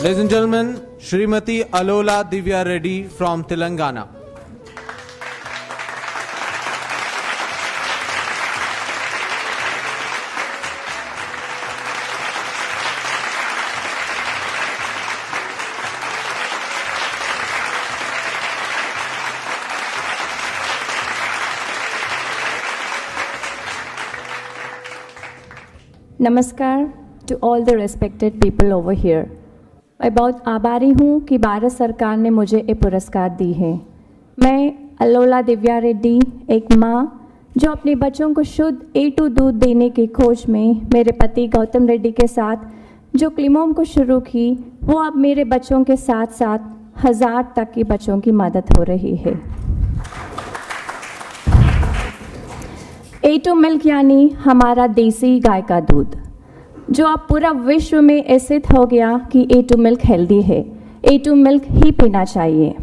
Ladies and gentlemen, Srimati Alola Divya Reddy from Telangana. नमस्कार to all the respected people over here. मैं बहुत आभारी हूँ कि भारत सरकार ने मुझे ये पुरस्कार दी है। मैं अलोला दिव्या रेड्डी, एक माँ जो अपने बच्चों को शुद्ध A2 दूध देने की खोज में मेरे पति गौतम रेड्डी के साथ जो क्लिमोम को शुरू की, वो अब मेरे बच्चों के साथ साथ 1000 तक के बच्चों की मदद हो रही है। A2 मिल्क यानी हमारा देसी गाय का दूध, जो अब पूरा विश्व में सिद्ध हो गया कि A2 मिल्क हेल्दी है। A2 मिल्क ही पीना चाहिए।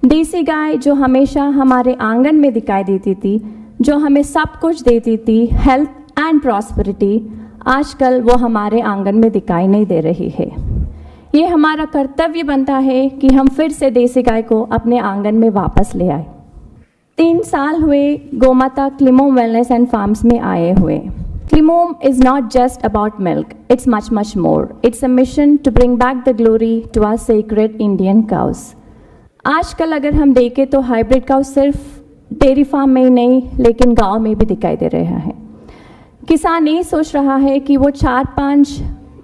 देसी गाय जो हमेशा हमारे आंगन में दिखाई देती थी, जो हमें सब कुछ देती थी, हेल्थ एंड प्रॉस्पेरिटी, आजकल वो हमारे आंगन में दिखाई नहीं दे रही है। ये हमारा कर्तव्य बनता है कि हम फिर से देसी गाय को अपने आंगन में वापस ले आए। 3 साल हुए गोमाता क्लिमोम वेलनेस एंड फार्म्स में आए हुए। क्लिमोम is not just about milk, it's much more. It's a mission to bring back the glory to our sacred Indian cows. आजकल अगर हम देखें तो हाइब्रिड काउ सिर्फ डेयरी फार्म में ही नहीं, लेकिन गांव में भी दिखाई दे रहा है। किसान ये सोच रहा है कि वो 4-5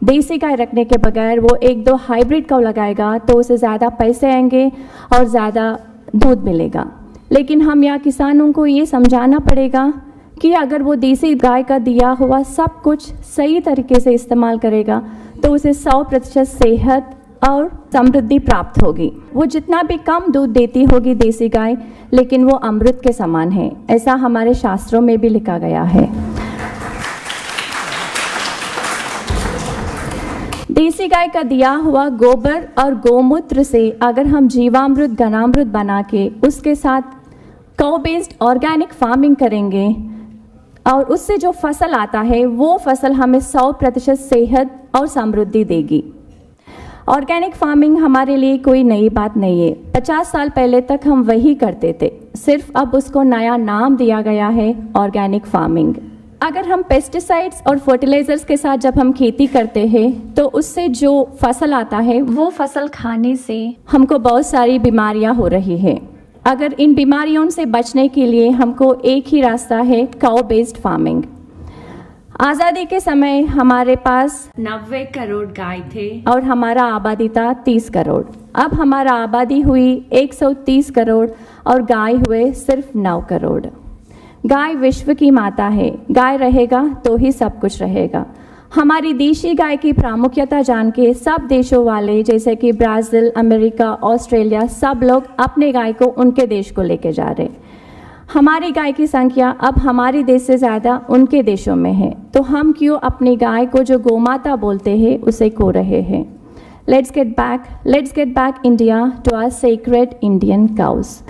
देसी गाय रखने के बगैर वो 1-2 हाइब्रिड काउ लगाएगा तो उसे ज़्यादा पैसे आएंगे और ज़्यादा दूध मिलेगा। लेकिन हम यहाँ किसानों को ये समझाना पड़ेगा कि अगर वो देसी गाय का दिया हुआ सब कुछ सही तरीके से इस्तेमाल करेगा तो उसे 100% सेहत और समृद्धि प्राप्त होगी। वो जितना भी कम दूध देती होगी देसी गाय, लेकिन वो अमृत के समान है, ऐसा हमारे शास्त्रों में भी लिखा गया है। देसी गाय का दिया हुआ गोबर और गोमूत्र से अगर हम जीवामृत, घनामृत बना के उसके साथ काउ बेस्ड ऑर्गेनिक फार्मिंग करेंगे और उससे जो फसल आता है वो फसल हमें 100% सेहत और समृद्धि देगी। ऑर्गेनिक फार्मिंग हमारे लिए कोई नई बात नहीं है। 50 साल पहले तक हम वही करते थे, सिर्फ अब उसको नया नाम दिया गया है ऑर्गेनिक फार्मिंग। अगर हम पेस्टिसाइड्स और फर्टिलाइजर्स के साथ जब हम खेती करते हैं तो उससे जो फसल आता है वो फसल खाने से हमको बहुत सारी बीमारियां हो रही है। अगर इन बीमारियों से बचने के लिए हमको एक ही रास्ता है, काउ बेस्ड फार्मिंग। आज़ादी के समय हमारे पास 90 करोड़ गाय थे और हमारा आबादी था 30 करोड़। अब हमारा आबादी हुई 130 करोड़ और गाय हुए सिर्फ 9 करोड़। गाय विश्व की माता है, गाय रहेगा तो ही सब कुछ रहेगा। हमारी देशी गाय की प्रामुख्यता जान के सब देशों वाले जैसे कि ब्राज़ील, अमेरिका, ऑस्ट्रेलिया, सब लोग अपने गाय को उनके देश को लेके जा रहे। हमारी गाय की संख्या अब हमारे देश से ज़्यादा उनके देशों में है, तो हम क्यों अपनी गाय को जो गोमाता बोलते हैं उसे खो रहे हैं। Let's get back India to our sacred Indian cows.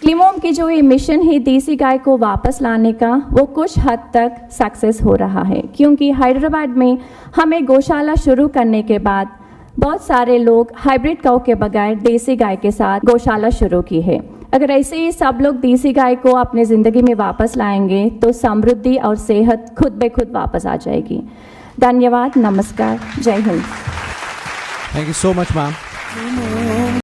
क्लिमोम की जो ये मिशन है देसी गाय को वापस लाने का, वो कुछ हद तक सक्सेस हो रहा है, क्योंकि हैदराबाद में हमें गौशाला शुरू करने के बाद बहुत सारे लोग हाइब्रिड काउ के बगैर देसी गाय के साथ गौशाला शुरू की है। अगर ऐसे ही सब लोग देसी गाय को अपने ज़िंदगी में वापस लाएंगे तो समृद्धि और सेहत खुद ब खुद वापस आ जाएगी। धन्यवाद, नमस्कार, जय Hind. Thank you so much, ma'am.